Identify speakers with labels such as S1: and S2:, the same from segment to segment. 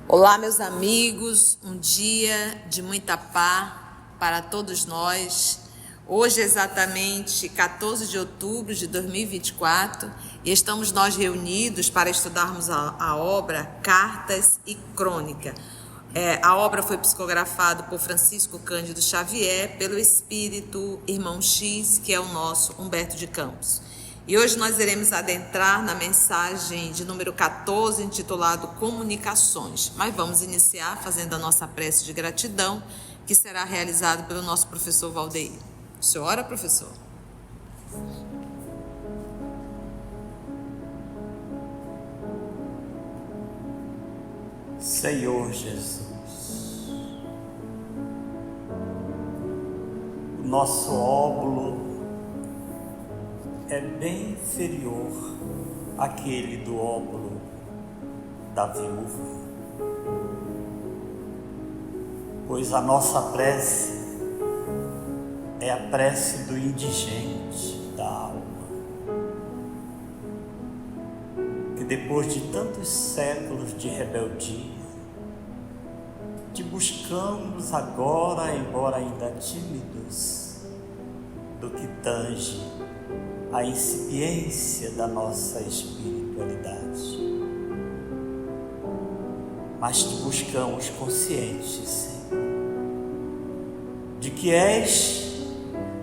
S1: Olá, meus amigos, um dia de muita paz para todos nós. Hoje é exatamente 14 de outubro de 2024 e estamos nós reunidos para estudarmos a obra Cartas e Crônica. A obra foi psicografada por Francisco Cândido Xavier, pelo espírito Irmão X, que é o nosso Humberto de Campos. E hoje nós iremos adentrar na mensagem de número 14, intitulado Comunicações. Mas vamos iniciar fazendo a nossa prece de gratidão, que será realizada pelo nosso professor Valdeir. O senhor ora, professor?
S2: Senhor Jesus, o nosso óbolo é bem inferior àquele do óbolo da viúva, pois a nossa prece é a prece do indigente da alma, que depois de tantos séculos de rebeldia, te buscamos agora, embora ainda tímidos, do que tange a incipiência da nossa espiritualidade. Mas te buscamos conscientes, Senhor, de que és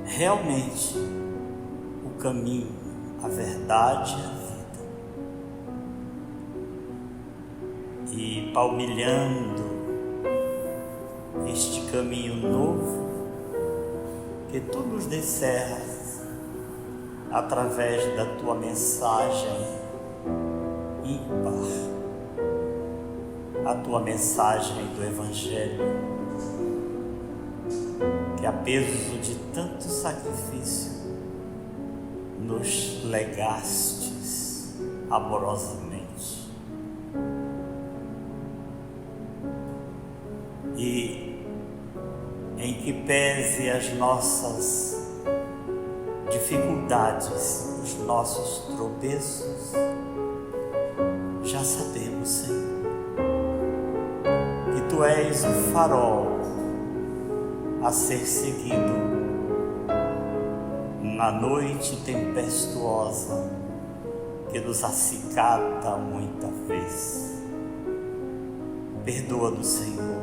S2: realmente o caminho, a verdade e a vida. E palmilhando este caminho novo que tu nos descerras através da tua mensagem ímpar, a tua mensagem do Evangelho, que a peso de tanto sacrifício nos legastes amorosamente. E em que pese as nossas dificuldades, os nossos tropeços, já sabemos, Senhor, que Tu és o farol a ser seguido na noite tempestuosa que nos acicata muita vez. Perdoa-nos, Senhor,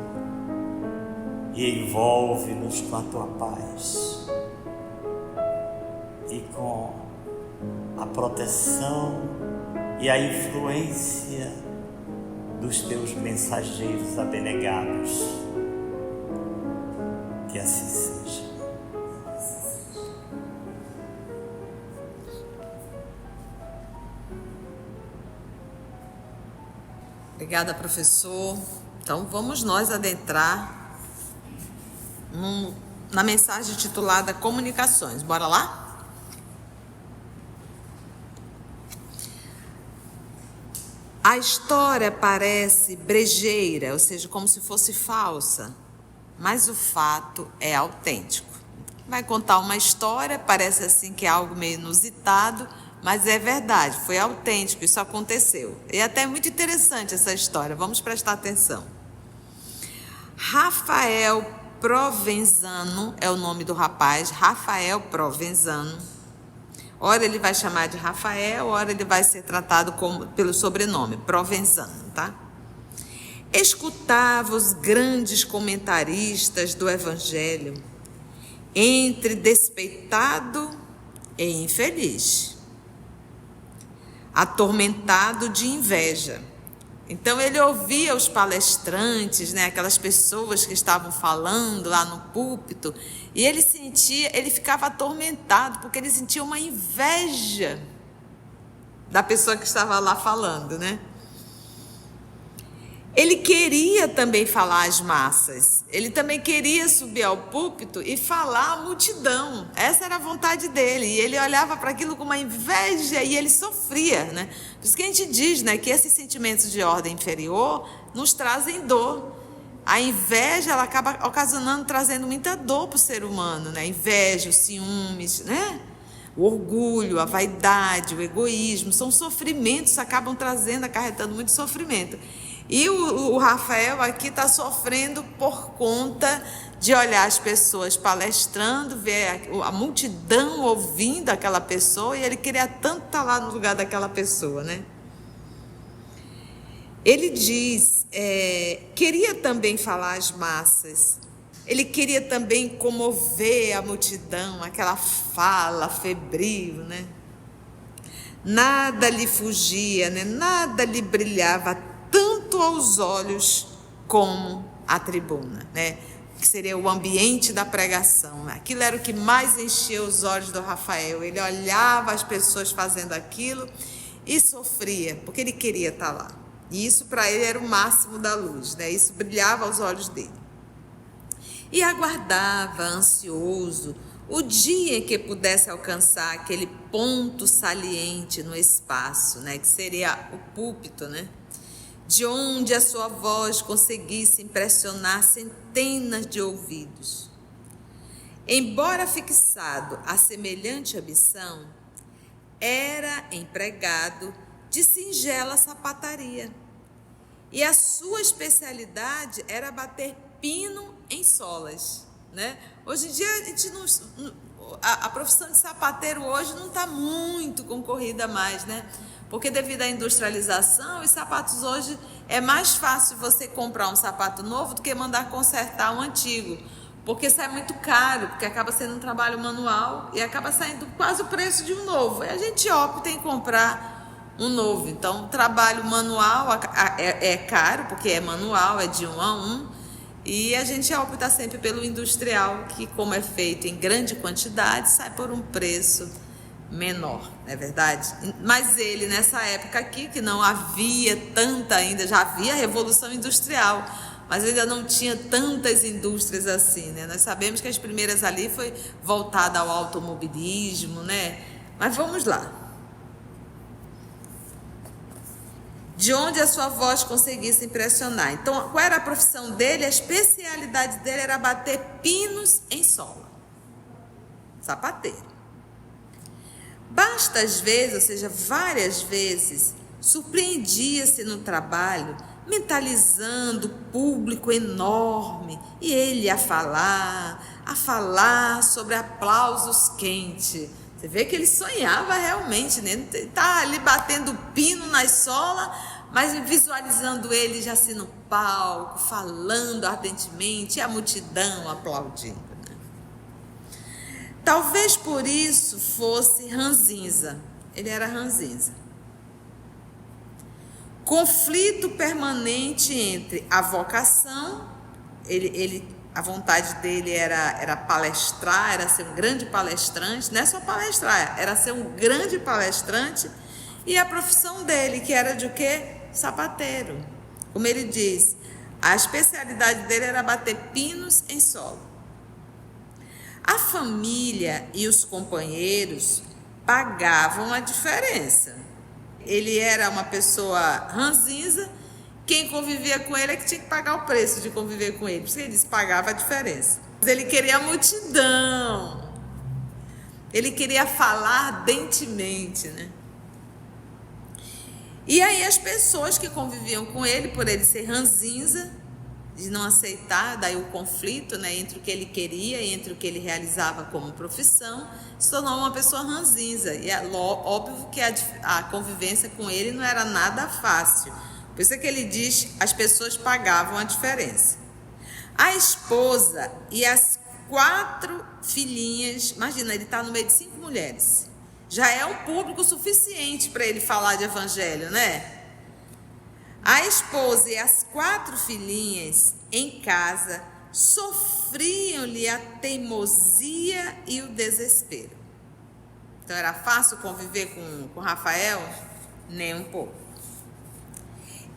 S2: e envolve-nos com a Tua paz e com a proteção e a influência dos Teus mensageiros abnegados. Que assim seja.
S1: Obrigada, professor. Então, vamos nós adentrar na mensagem titulada Comunicações. Bora lá? A história parece brejeira, ou seja, como se fosse falsa, mas o fato é autêntico. Vai contar uma história, parece assim que é algo meio inusitado, mas é verdade, foi autêntico, isso aconteceu. E é até muito interessante essa história, vamos prestar atenção. Rafael Provenzano é o nome do rapaz, Rafael Provenzano. Ora ele vai chamar de Rafael, ora ele vai ser tratado pelo sobrenome, Provenzano, tá? Escutava os grandes comentaristas do Evangelho, entre despeitado e infeliz, atormentado de inveja. Então ele ouvia os palestrantes, aquelas pessoas que estavam falando lá no púlpito, e ele ficava atormentado, porque ele sentia uma inveja da pessoa que estava lá falando, Ele queria também falar às massas, ele também queria subir ao púlpito e falar à multidão, essa era a vontade dele, e ele olhava para aquilo com uma inveja e ele sofria, Por isso que a gente diz, que esses sentimentos de ordem inferior nos trazem dor. A inveja, ela acaba trazendo muita dor para o ser humano, A inveja, os ciúmes, O orgulho, a vaidade, o egoísmo, são sofrimentos que acabam acarretando muito sofrimento. E o Rafael aqui está sofrendo por conta de olhar as pessoas palestrando, ver a multidão ouvindo aquela pessoa, e ele queria tanto estar lá no lugar daquela pessoa, né? Ele diz, queria também falar às massas, ele queria também comover a multidão, aquela fala febril, né? Nada lhe fugia, né? Nada lhe brilhava tanto aos olhos como a tribuna, né? Que seria o ambiente da pregação. Aquilo era o que mais enchia os olhos do Rafael. Ele olhava as pessoas fazendo aquilo e sofria, porque ele queria estar lá. E isso para ele era o máximo da luz, né? Isso brilhava aos olhos dele. E aguardava, ansioso, o dia em que pudesse alcançar aquele ponto saliente no espaço, né? Que seria o púlpito, né? De onde a sua voz conseguisse impressionar centenas de ouvidos. Embora fixado a semelhante ambição, era empregado de singela sapataria. E a sua especialidade era bater pino em solas, né? Hoje em dia a profissão de sapateiro hoje não está muito concorrida mais, né? Porque devido à industrialização, os sapatos hoje é mais fácil você comprar um sapato novo do que mandar consertar um antigo, porque sai muito caro, porque acaba sendo um trabalho manual e acaba saindo quase o preço de um novo. E a gente opta em comprar um novo. Então, o trabalho manual é caro, porque é manual, é de 1 a 1, e a gente opta sempre pelo industrial, que como é feito em grande quantidade, sai por um preço menor, não é verdade? Mas ele, nessa época aqui, que não havia tanta ainda, já havia a Revolução Industrial, mas ainda não tinha tantas indústrias assim, né? Nós sabemos que as primeiras ali foi voltada ao automobilismo, né? Mas vamos lá. De onde a sua voz conseguisse impressionar. Então, qual era a profissão dele? A especialidade dele era bater pinos em sola. Sapateiro. Basta às vezes, ou seja, várias vezes, surpreendia-se no trabalho, mentalizando o público enorme, e ele a falar sobre aplausos quentes. Você vê que ele sonhava realmente, né? Tá ali batendo pino na sola, mas visualizando ele já assim no palco, falando ardentemente, e a multidão aplaudindo. Talvez por isso fosse ranzinza. Ele era ranzinza. Conflito permanente entre a vocação, a vontade dele era palestrar, era ser um grande palestrante, não é só palestrar, era ser um grande palestrante, e a profissão dele, que era de o quê? Sapateiro. Como ele diz, a especialidade dele era bater pinos em solo. A família e os companheiros pagavam a diferença. Ele era uma pessoa ranzinza, quem convivia com ele é que tinha que pagar o preço de conviver com ele, porque ele pagava a diferença. Mas ele queria a multidão, ele queria falar ardentemente, né? E aí as pessoas que conviviam com ele, por ele ser ranzinza, de não aceitar, daí o conflito, né, entre o que ele queria e entre o que ele realizava como profissão, se tornou uma pessoa ranzinza. E é óbvio que a convivência com ele não era nada fácil. Por isso é que ele diz, as pessoas pagavam a diferença. A esposa e as 4 filhinhas, imagina, ele está no meio de 5 mulheres. Já é um público suficiente para ele falar de evangelho, né? A esposa e as 4 filhinhas em casa sofriam-lhe a teimosia e o desespero. Então era fácil conviver com Rafael? Nem um pouco.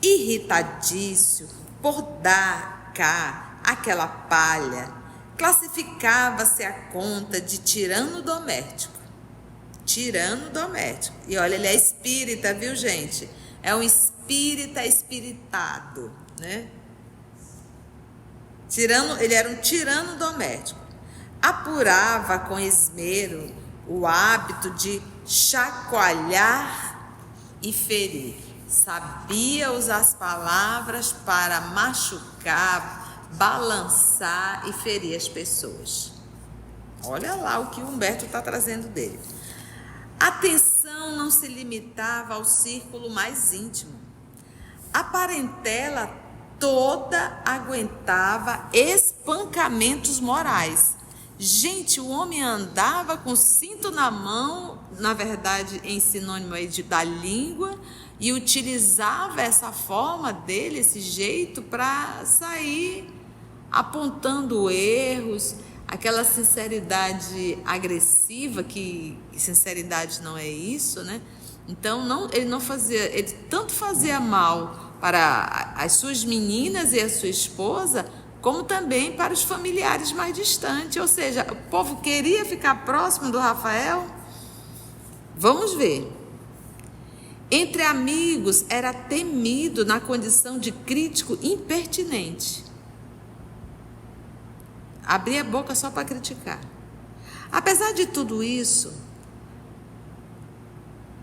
S1: Irritadíssimo por dar cá aquela palha, classificava-se a conta de tirano doméstico. Tirano doméstico. E olha, ele é espírita, viu, gente? É um espírita espiritado, né? Ele era um tirano doméstico. Apurava com esmero o hábito de chacoalhar e ferir. sabia usar as palavras para machucar, balançar e ferir as pessoas. Olha lá o que o Humberto está trazendo dele. A tensão não se limitava ao círculo mais íntimo. A parentela toda aguentava espancamentos morais. Gente, o homem andava com cinto na mão, na verdade em sinônimo aí da língua, e utilizava essa forma dele, esse jeito, para sair apontando erros, aquela sinceridade agressiva, que sinceridade não é isso, né? Então ele não fazia, ele tanto fazia mal para as suas meninas e a sua esposa, como também para os familiares mais distantes. Ou seja, o povo queria ficar próximo do Rafael. Vamos ver. Entre amigos era temido na condição de crítico impertinente. Abria a boca só para criticar. Apesar de tudo isso,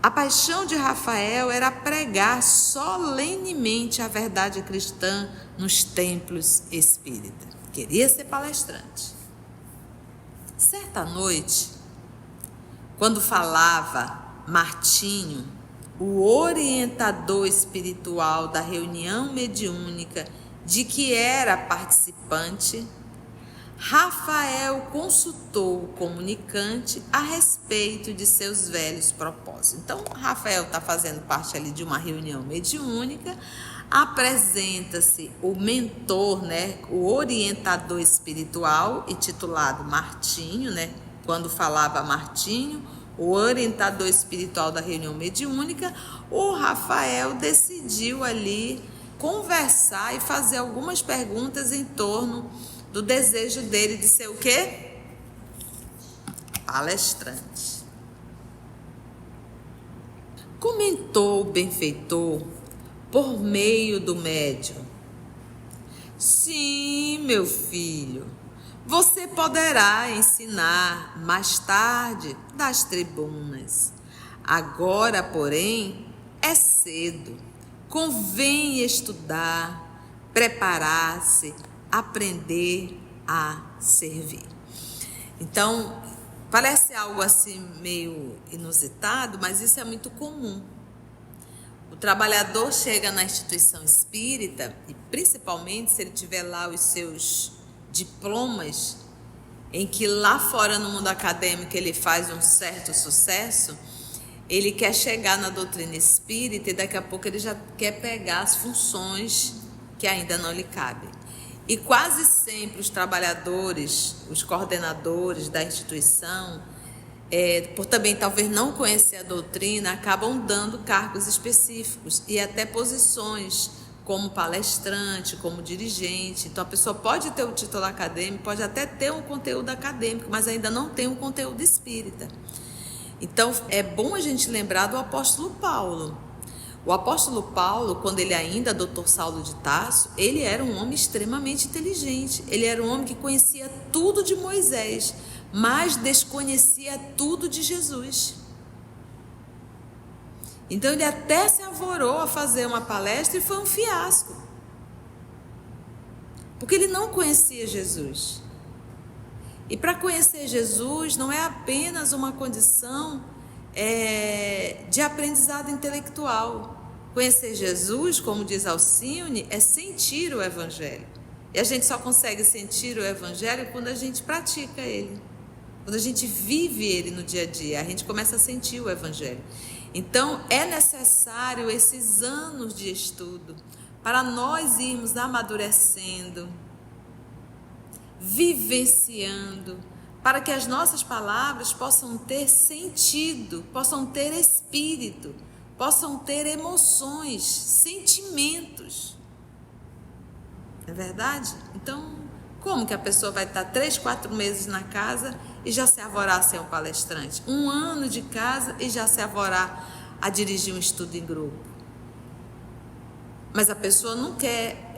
S1: a paixão de Rafael era pregar solenemente a verdade cristã nos templos espíritas. Queria ser palestrante. Certa noite, quando falava Martinho, o orientador espiritual da reunião mediúnica de que era participante, Rafael consultou o comunicante a respeito de seus velhos propósitos. Então, Rafael está fazendo parte ali de uma reunião mediúnica, apresenta-se o mentor, né, o orientador espiritual, intitulado Martinho, né, quando falava Martinho, o orientador espiritual da reunião mediúnica, o Rafael decidiu ali conversar e fazer algumas perguntas em torno do desejo dele de ser o quê? Palestrante. Comentou o benfeitor por meio do médium: sim, meu filho, você poderá ensinar mais tarde das tribunas. Agora, porém, é cedo. Convém estudar, preparar-se, aprender a servir. Então, parece algo assim meio inusitado, mas isso é muito comum. O trabalhador chega na instituição espírita, e principalmente se ele tiver lá os seus diplomas, em que lá fora no mundo acadêmico ele faz um certo sucesso, ele quer chegar na doutrina espírita e daqui a pouco ele já quer pegar as funções que ainda não lhe cabem. E quase sempre os trabalhadores, os coordenadores da instituição, por também talvez não conhecer a doutrina, acabam dando cargos específicos e até posições como palestrante, como dirigente. Então a pessoa pode ter o título acadêmico, pode até ter um conteúdo acadêmico, mas ainda não tem um conteúdo espírita. Então é bom a gente lembrar do apóstolo Paulo. O apóstolo Paulo, quando ele ainda doutor Saulo de Tarso, ele era um homem extremamente inteligente. Ele era um homem que conhecia tudo de Moisés, mas desconhecia tudo de Jesus. Então ele até se avorou a fazer uma palestra e foi um fiasco, porque ele não conhecia Jesus. E para conhecer Jesus não é apenas uma condição de aprendizado intelectual. Conhecer Jesus, como diz Alcione, é sentir o Evangelho. E a gente só consegue sentir o Evangelho quando a gente pratica ele, quando a gente vive ele no dia a dia, a gente começa a sentir o Evangelho. Então é necessário esses anos de estudo para nós irmos amadurecendo, vivenciando, para que as nossas palavras possam ter sentido, possam ter espírito, possam ter emoções, sentimentos. É verdade? Então, como que a pessoa vai estar 3, 4 meses na casa e já se arvorar a ser um palestrante? 1 ano de casa e já se arvorar a dirigir um estudo em grupo? Mas a pessoa não quer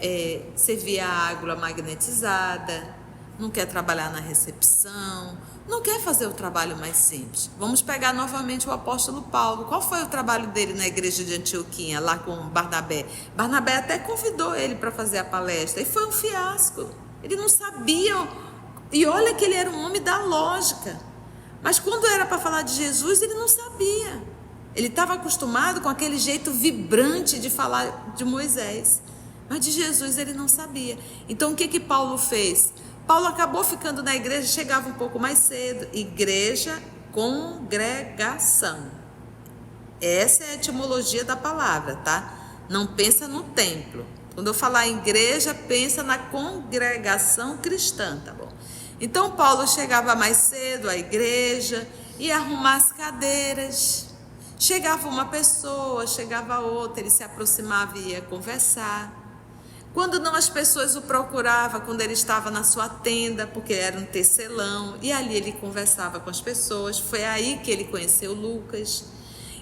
S1: servir a água magnetizada, não quer trabalhar na recepção, não quer fazer o trabalho mais simples. Vamos pegar novamente o apóstolo Paulo. Qual foi o trabalho dele na igreja de Antioquia, lá com Barnabé? Barnabé até convidou ele para fazer a palestra, e foi um fiasco. Ele não sabia, e olha que ele era um homem da lógica, mas quando era para falar de Jesus, ele não sabia. Ele estava acostumado com aquele jeito vibrante de falar de Moisés, mas de Jesus ele não sabia. Então o que Paulo fez? Paulo acabou ficando na igreja, chegava um pouco mais cedo. Igreja, congregação. Essa é a etimologia da palavra, tá? Não pensa no templo. Quando eu falar igreja, pensa na congregação cristã, tá bom? Então Paulo chegava mais cedo à igreja, ia arrumar as cadeiras. Chegava uma pessoa, chegava outra, ele se aproximava e ia conversar. Quando não, as pessoas o procuravam quando ele estava na sua tenda, porque era um tecelão, e ali ele conversava com as pessoas. Foi aí que ele conheceu Lucas.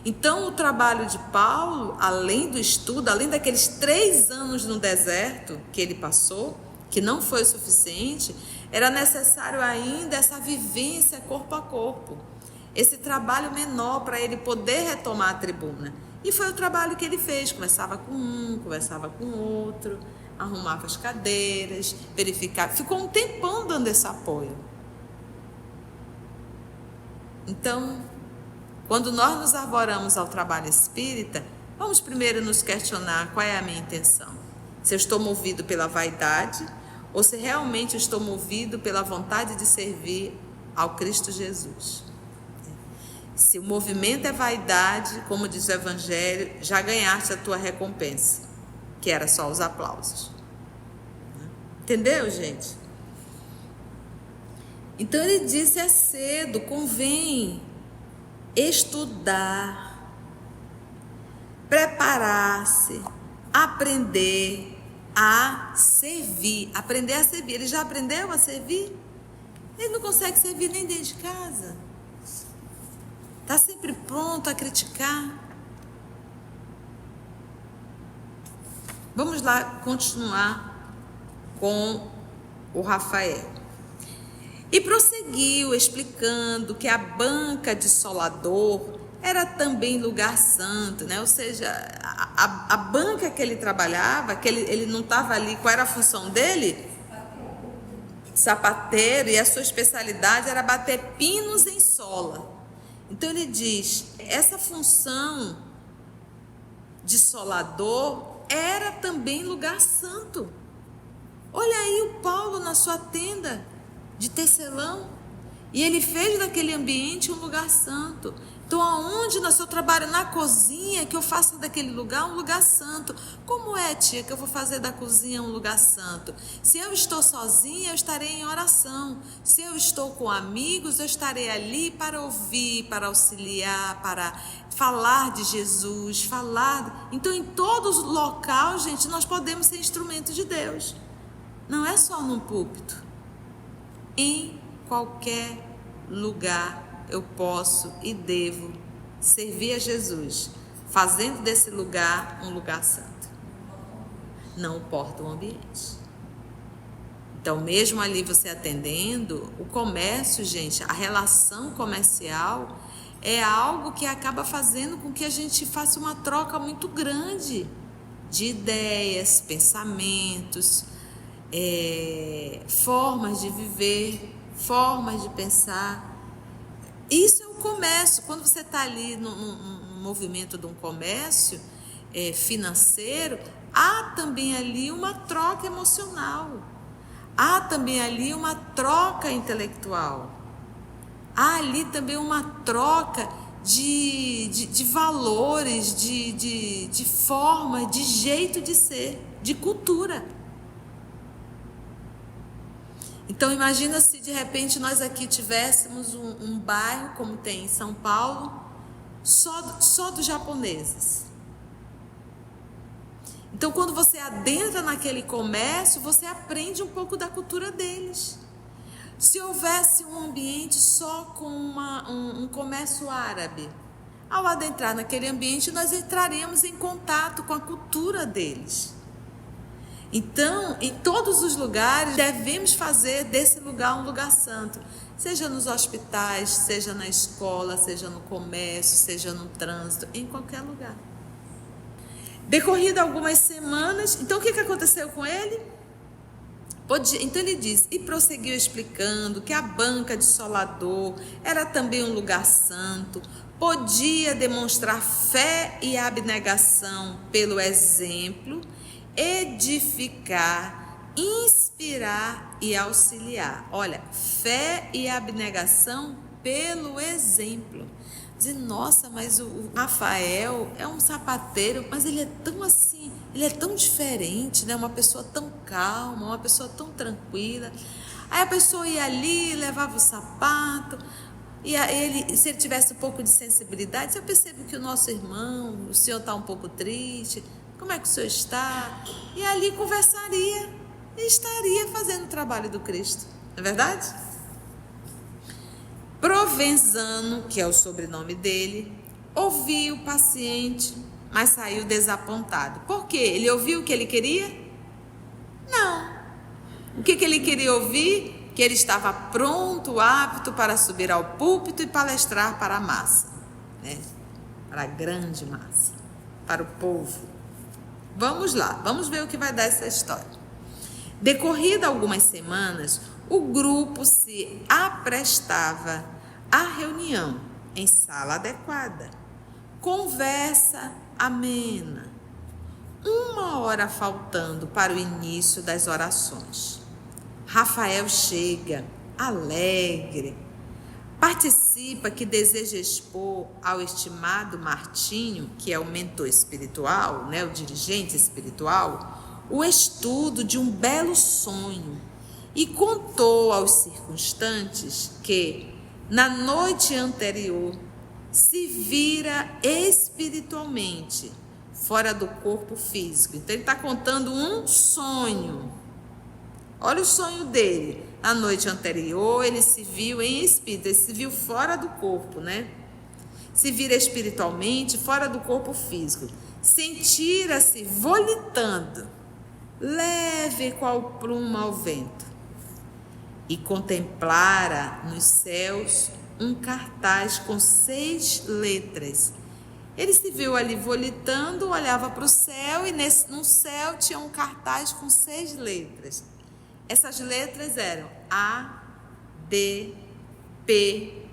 S1: Então o trabalho de Paulo, além do estudo, além daqueles 3 anos no deserto que ele passou, que não foi o suficiente, era necessário ainda essa vivência corpo a corpo, esse trabalho menor para ele poder retomar a tribuna. E foi o trabalho que ele fez, conversava com um, conversava com outro, arrumava as cadeiras, verificava, ficou um tempão dando esse apoio. Então, quando nós nos arvoramos ao trabalho espírita, vamos primeiro nos questionar qual é a minha intenção. Se eu estou movido pela vaidade ou se realmente estou movido pela vontade de servir ao Cristo Jesus. Se o movimento é vaidade, como diz o Evangelho, já ganhaste a tua recompensa, que era só os aplausos. Entendeu, gente? Então ele disse, é cedo, convém estudar, preparar-se, aprender a servir. Aprender a servir. Ele já aprendeu a servir? Ele não consegue servir nem dentro de casa. Está sempre pronto a criticar. Vamos lá continuar com o Rafael. E prosseguiu explicando que a banca de solador era também lugar santo, né? Ou seja, a banca que ele trabalhava, que ele não estava ali, qual era a função dele? Sapateiro, e a sua especialidade era bater pinos em sola. Então ele diz, essa função de solador era também lugar santo. Olha aí o Paulo na sua tenda de tecelão, e ele fez daquele ambiente um lugar santo. Então aonde no seu trabalho, na cozinha, que eu faço daquele lugar um lugar santo? Como é, tia, que eu vou fazer da cozinha um lugar santo? Se eu estou sozinha, eu estarei em oração. Se eu estou com amigos, eu estarei ali para ouvir, para auxiliar, para falar de Jesus, falar. Então em todos os locais, gente, nós podemos ser instrumento de Deus. Não é só num púlpito. Em qualquer lugar eu posso e devo servir a Jesus, fazendo desse lugar um lugar santo. Não importa o ambiente. Então, mesmo ali você atendendo, o comércio, gente, a relação comercial é algo que acaba fazendo com que a gente faça uma troca muito grande de ideias, pensamentos, formas de viver, formas de pensar. Isso é o comércio. Quando você está ali no movimento de um comércio financeiro, há também ali uma troca emocional, há também ali uma troca intelectual, há ali também uma troca de valores, de forma, de jeito de ser, de cultura. Então imagina se de repente nós aqui tivéssemos um bairro como tem em São Paulo, só dos japoneses. Então quando você adentra naquele comércio, você aprende um pouco da cultura deles. Se houvesse um ambiente só com um comércio árabe, ao adentrar naquele ambiente nós entraríamos em contato com a cultura deles. Então, em todos os lugares, devemos fazer desse lugar um lugar santo. Seja nos hospitais, seja na escola, seja no comércio, seja no trânsito, em qualquer lugar. Decorrido algumas semanas, então o que aconteceu com ele? Então ele diz, e prosseguiu explicando que a banca de Solador era também um lugar santo, podia demonstrar fé e abnegação pelo exemplo, edificar, inspirar e auxiliar. Olha, fé e abnegação pelo exemplo. Diz, nossa, mas o Rafael é um sapateiro, mas ele é tão assim, ele é tão diferente, né? Uma pessoa tão calma, uma pessoa tão tranquila. Aí a pessoa ia ali, levava o sapato, e ele, se ele tivesse um pouco de sensibilidade, eu percebo que o nosso irmão, o senhor está um pouco triste, como é que o senhor está? E ali conversaria e estaria fazendo o trabalho do Cristo, não é verdade? Provenzano, que é o sobrenome dele, ouviu o paciente, mas saiu desapontado. Por quê? Ele ouviu o que ele queria? Não. O que ele queria ouvir? Que ele estava pronto, apto para subir ao púlpito e palestrar para a massa, né? Para a grande massa, para o povo. Vamos lá, vamos ver o que vai dar essa história. Decorrida algumas semanas, o grupo se aprestava à reunião em sala adequada. Conversa amena. 1 hora faltando para o início das orações. Rafael chega, alegre. Participa que deseja expor ao estimado Martinho, que é o mentor espiritual, né, o dirigente espiritual, o estudo de um belo sonho. E contou aos circunstantes que, na noite anterior, se vira espiritualmente, fora do corpo físico. Então, ele está contando um sonho. Olha o sonho dele. Na noite anterior, ele se viu em espírito, ele se viu fora do corpo, né? Se vira espiritualmente, fora do corpo físico. Sentira-se volitando, leve qual pluma ao vento. E contemplara nos céus um cartaz com 6 letras. Ele se viu ali volitando, olhava para o céu e no céu tinha um cartaz com 6 letras. Essas letras eram A, D, P,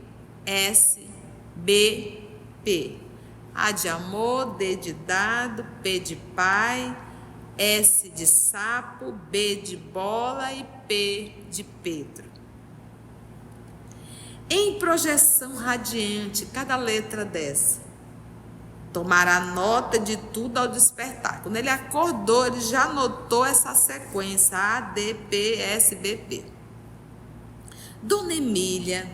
S1: S, B, P. A de amor, D de dado, P de pai, S de sapo, B de bola e P de Pedro. Em projeção radiante, cada letra dessa. Tomará nota de tudo ao despertar. Quando ele acordou, ele já notou essa sequência, A, D, P, S, B, P. Dona Emília,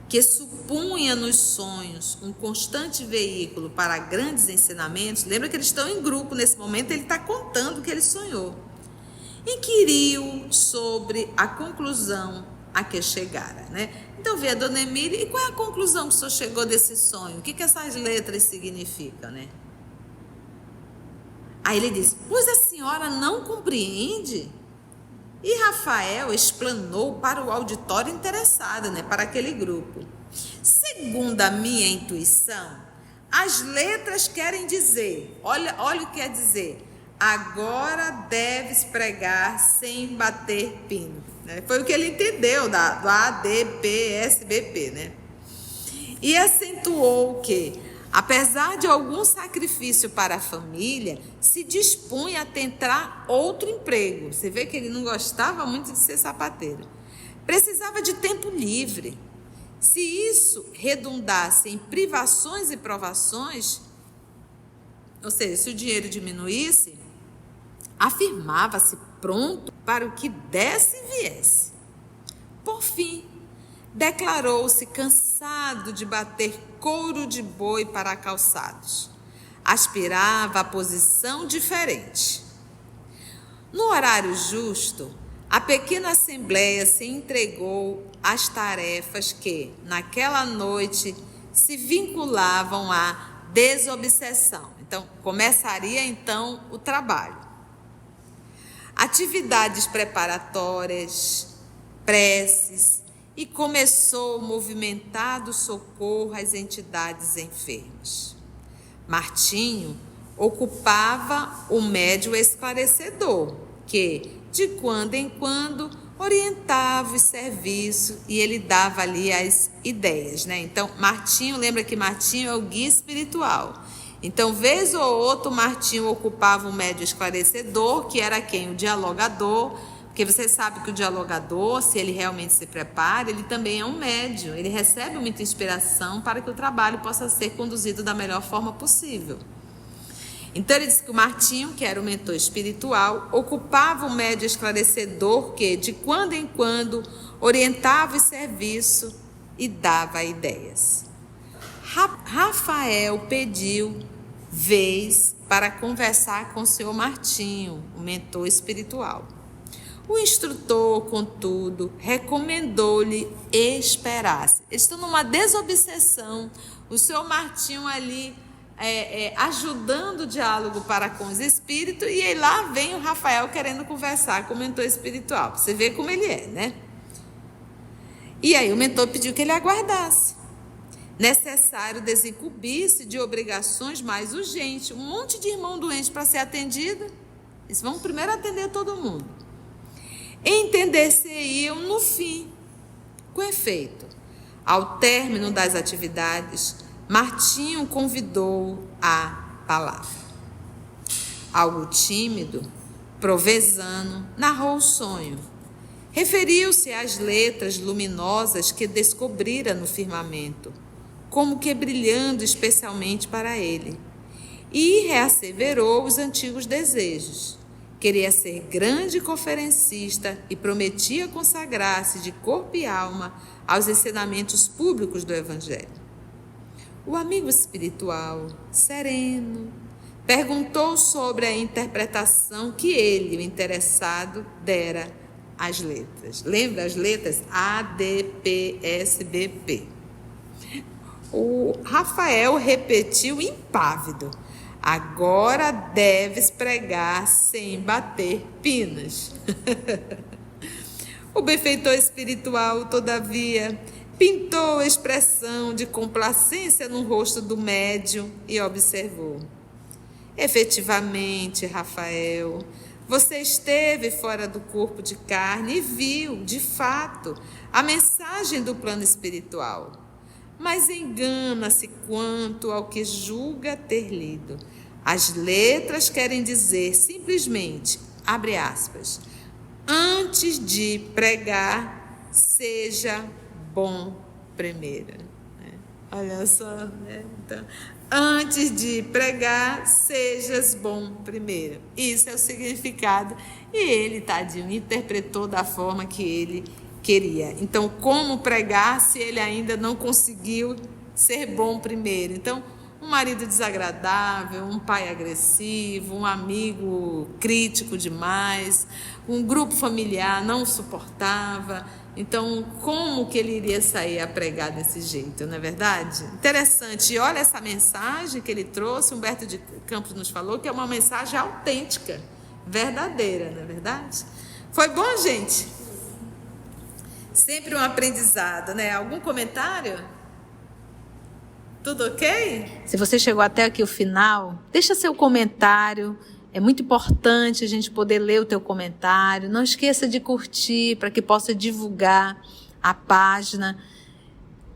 S1: que supunha nos sonhos um constante veículo para grandes ensinamentos, lembra que eles estão em grupo nesse momento, ele está contando o que ele sonhou. Inquiriu sobre a conclusão a que chegara, né? Então vê a Dona Emília, e qual é a conclusão que o senhor chegou desse sonho? O que essas letras significam, né? Aí ele diz, pois a senhora não compreende? E Rafael explanou para o auditório interessado, né? Para aquele grupo. Segundo a minha intuição, as letras querem dizer, olha o que quer dizer, agora deves pregar sem bater pino. Foi o que ele entendeu do A, D, P, S, B, P, né? E acentuou que, apesar de algum sacrifício para a família, se dispunha a tentar outro emprego. Você vê que ele não gostava muito de ser sapateiro. Precisava de tempo livre. Se isso redundasse em privações e provações, ou seja, se o dinheiro diminuísse, afirmava-se pronto para o que desse e viesse. Por fim, declarou-se cansado de bater couro de boi para calçados. Aspirava a posição diferente. No horário justo, a pequena assembleia se entregou às tarefas que, naquela noite, se vinculavam à desobsessão. Então, começaria então o trabalho. atividades preparatórias, preces, e começou o movimentado socorro às entidades enfermas. Martinho ocupava o médio esclarecedor, que, de quando em quando, orientava o serviço e ele dava ali as ideias, né? Então, Martinho, lembra que Martinho é o guia espiritual. Então, vez ou outra, Martinho ocupava o médio esclarecedor, que era quem? O dialogador, porque você sabe que o dialogador, se ele realmente se prepara, ele também é um médium, ele recebe muita inspiração para que o trabalho possa ser conduzido da melhor forma possível. Então ele disse que o Martinho, que era o mentor espiritual, ocupava o médio esclarecedor que, de quando em quando, orientava o serviço e dava ideias. Rafael pediu vez para conversar com o senhor Martinho, o mentor espiritual. O instrutor, contudo, recomendou-lhe esperasse. Eles estão numa desobsessão. O senhor Martinho ali ajudando o diálogo para com os espíritos, e aí lá vem o Rafael querendo conversar com o mentor espiritual. Você vê como ele é, né? E aí o mentor pediu que ele aguardasse. Necessário desincumbir-se de obrigações mais urgentes. Um monte de irmão doente para ser atendido. Eles vão primeiro atender todo mundo. Entender-se-iam no fim. Com efeito, ao término das atividades, Martinho convidou à palavra. Algo tímido, Provenzano narrou o sonho. Referiu-se às letras luminosas que descobrira no firmamento, como que brilhando especialmente para ele, e reasseverou os antigos desejos. Queria ser grande conferencista e prometia consagrar-se de corpo e alma aos ensinamentos públicos do Evangelho. O amigo espiritual, sereno, perguntou sobre a interpretação que ele, o interessado, dera às letras. Lembra as letras? A, D, P, S, B, P. O Rafael repetiu impávido: agora deves pregar sem bater pinas. O benfeitor espiritual, todavia, pintou a expressão de complacência no rosto do médium e observou: efetivamente, Rafael, você esteve fora do corpo de carne e viu, de fato, a mensagem do plano espiritual. Mas engana-se quanto ao que julga ter lido. As letras querem dizer simplesmente, abre aspas, antes de pregar, seja bom primeiro. Olha só, né? Então, antes de pregar, sejas bom primeiro. Isso é o significado. E ele, tadinho, interpretou da forma que ele queria. Então, como pregar se ele ainda não conseguiu ser bom primeiro? Então, um marido desagradável, um pai agressivo, um amigo crítico demais, um grupo familiar não suportava. Então, como que ele iria sair a pregar desse jeito, não é verdade? Interessante. E olha essa mensagem que ele trouxe, Humberto de Campos nos falou, que é uma mensagem autêntica, verdadeira, não é verdade? Foi bom, gente? Sempre um aprendizado, né? Algum comentário? Tudo ok? Se você chegou até aqui o final, deixa seu comentário. É muito importante a gente poder ler o teu comentário. Não esqueça de curtir para que possa divulgar a página.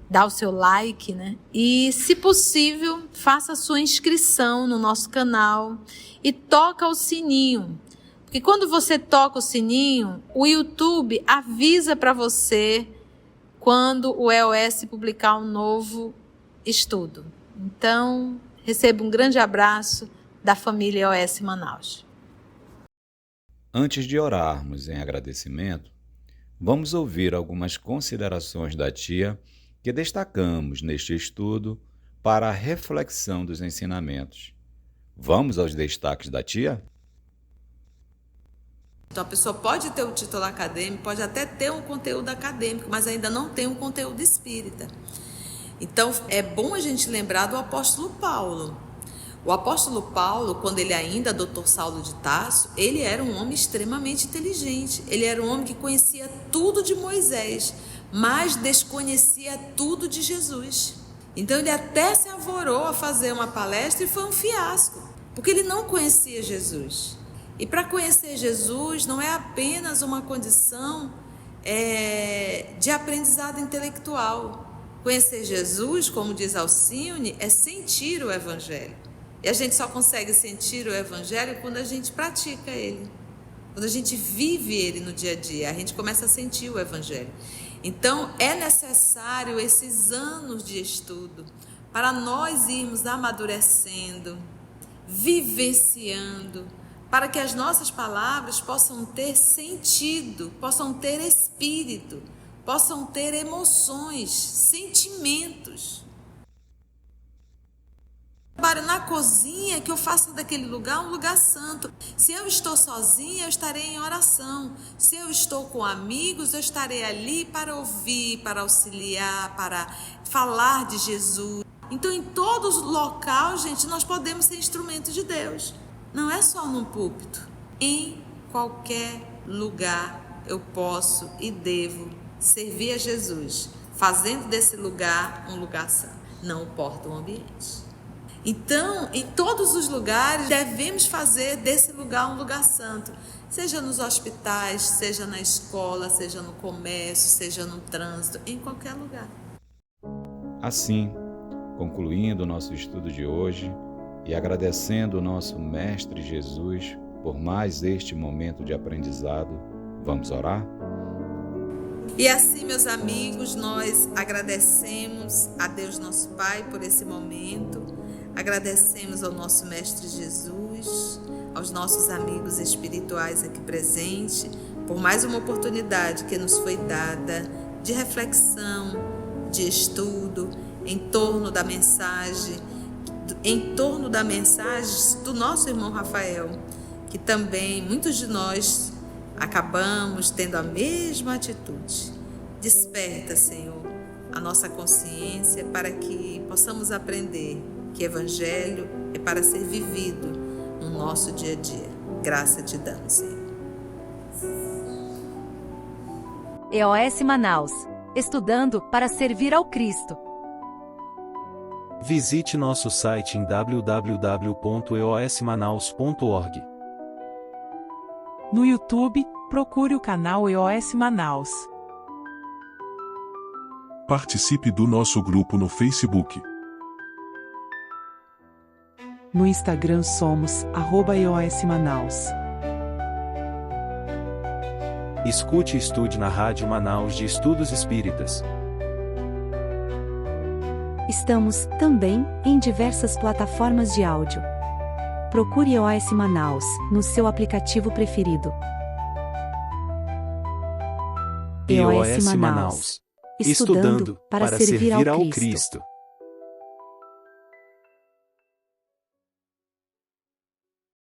S1: Dá o seu like, né? E, se possível, faça a sua inscrição no nosso canal e toca o sininho. Porque quando você toca o sininho, o YouTube avisa para você quando o EOS publicar um novo estudo. Então, receba um grande abraço da família EOS Manaus.
S3: Antes de orarmos em agradecimento, vamos ouvir algumas considerações da tia que destacamos neste estudo para a reflexão dos ensinamentos. Vamos aos destaques da tia?
S1: Então, a pessoa pode ter o título acadêmico, pode até ter um conteúdo acadêmico, mas ainda não tem um conteúdo espírita. Então, é bom a gente lembrar do apóstolo Paulo. O apóstolo Paulo, quando ele ainda doutor Saulo de Tarso, ele era um homem extremamente inteligente. Ele era um homem que conhecia tudo de Moisés, mas desconhecia tudo de Jesus. Então ele até se arvorou a fazer uma palestra e foi um fiasco, porque ele não conhecia Jesus. E para conhecer Jesus não é apenas uma condição de aprendizado intelectual. Conhecer Jesus, como diz Alcione, é sentir o Evangelho. E a gente só consegue sentir o Evangelho quando a gente pratica ele. Quando a gente vive ele no dia a dia, a gente começa a sentir o Evangelho. Então, é necessário esses anos de estudo para nós irmos amadurecendo, vivenciando, para que as nossas palavras possam ter sentido, possam ter espírito, possam ter emoções, sentimentos. Na cozinha, que eu faça daquele lugar um lugar santo. Se eu estou sozinha, eu estarei em oração. Se eu estou com amigos, eu estarei ali para ouvir, para auxiliar, para falar de Jesus. Então, em todo local, gente, nós podemos ser instrumentos de Deus. Não é só num púlpito. Em qualquer lugar eu posso e devo servir a Jesus, fazendo desse lugar um lugar santo. Não importa o ambiente. Então, em todos os lugares, devemos fazer desse lugar um lugar santo. Seja nos hospitais, seja na escola, seja no comércio, seja no trânsito, em qualquer lugar.
S3: Assim, concluindo o nosso estudo de hoje e agradecendo o nosso Mestre Jesus por mais este momento de aprendizado, vamos orar?
S1: E assim, meus amigos, nós agradecemos a Deus nosso Pai por esse momento. Agradecemos ao nosso Mestre Jesus, aos nossos amigos espirituais aqui presentes, por mais uma oportunidade que nos foi dada de reflexão, de estudo, em torno da mensagem do nosso irmão Rafael, que também muitos de nós acabamos tendo a mesma atitude. Desperta, Senhor, a nossa consciência para que possamos aprender que Evangelho é para ser vivido no nosso dia a dia. Graça te damos, Senhor.
S4: EOS Manaus. Estudando para servir ao Cristo.
S5: Visite nosso site em www.eosmanaus.org.
S6: No YouTube, procure o canal EOS Manaus.
S7: Participe do nosso grupo no Facebook.
S6: No Instagram somos @EOS Manaus.
S5: Escute e estude na Rádio Manaus de Estudos Espíritas.
S4: Estamos, também, em diversas plataformas de áudio. Procure EOS Manaus, no seu aplicativo preferido.
S5: EOS Manaus. Estudando para servir ao Cristo.